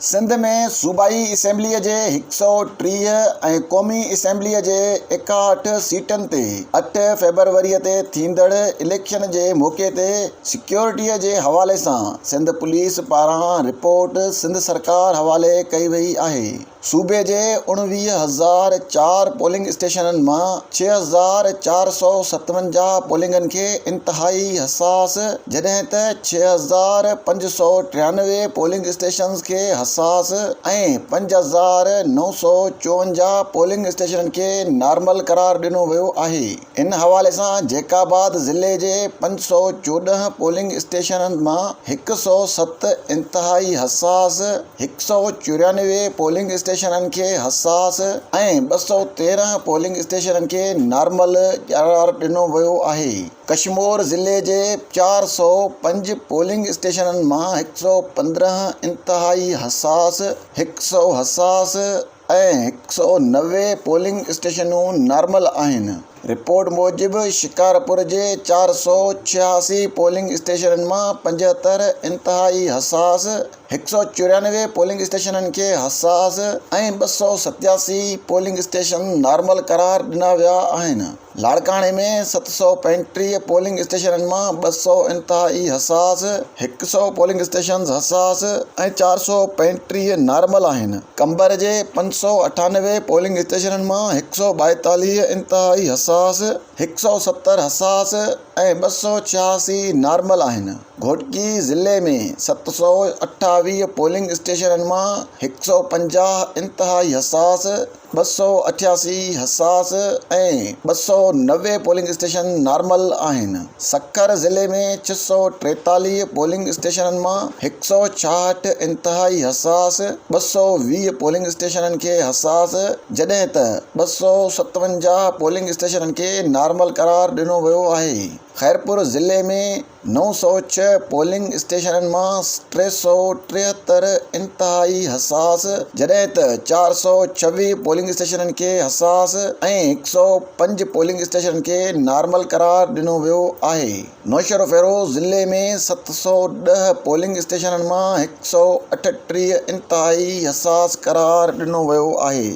सिंध में सूबाई असेंबलीअ जे 130 ऐं क़ौमी असेंबलीअ जे 61 सीटनि ते 8 फ़रवरीअ ते थींदड़ इलेक्शन जे मौक़े ते सिक्योरिटीअ जे हवाले सां सिंध पुलिस पारां रिपोर्ट सिंध सरकार हवाले कई वई आहे। सूबे जे 19,004 पोलिंग स्टेशननि मां 6,457 पोलिंगनि खे इंतिहाई हसास जॾहिं त 6,593 पोलिंग स्टेशन्स खे हसास ऐं 5,954 पोलिंग स्टेशननि खे नॉर्मल करार ॾिनो वियो आहे। इन हवाले सां जेकाबाद ज़िले जे 514 पोलिंग स्टेशननि मां 107 इंतिहाई हसास, 194 पोलिंग स्टेशननि खे हसास ऐं 213 पोलिंग स्टेशननि खे नॉर्मल करार ॾिनो वियो आहे। कशमोर ज़िले जे 405 पोलिंग स्टेशननि मां 115 इंतिहाई हसास, 100 हसास ऐं 190 पोलिंग स्टेशनूं नॉर्मल आहिनि। रिपोर्ट मूजिबि शिकारपुर जे 486 पोलिंग स्टेशननि मां 75 इंतिहाई हसास, 194 पोलिंग स्टेशननि खे हसास ऐं 287 पोलिंग स्टेशन नॉर्मल करार ॾिना विया आहिनि। लाड़काणे में 735 पोलिंग स्टेशननि मां 200 इंतिहाई हसास, 100 पोलिंग स्टेशन हसास ऐं 435 नॉर्मल आहिनि। कंबर जे 598 पोलिंग स्टेशननि मां 142 इंतिहाई हसास, 170 हसास ऐं 286 नॉर्मल आहिनि। घोटकी ज़िले में 728 पोलिंग स्टेशननि मां 150 इंतिहाई हसास, 288 हसास ऐं 290 पोलिंग स्टेशन नॉर्मल आहिनि। सक्खर ज़िले में 643 पोलिंग स्टेशननि मां 166 इंतिहाई हसास, 220 पोलिंग स्टेशननि खे हसास जॾहिं त 257 पोलिंग स्टेशननि खे नॉर्मल करार ॾिनो वियो आहे। खैरपुर ज़िले में 906 पोलिंग स्टेशननि मां 373 इंतिहाई हसास जॾहिं त 426 पोलिंग स्टेशननि खे हसास ऐं 105 पोलिंग स्टेशननि खे नॉर्मल करार ॾिनो वियो आहे। नौशहर फ़िरोज़ ज़िले में 710 पोलिंग स्टेशननि मां 138 इंतिहाई हसास करार ॾिनो वियो आहे।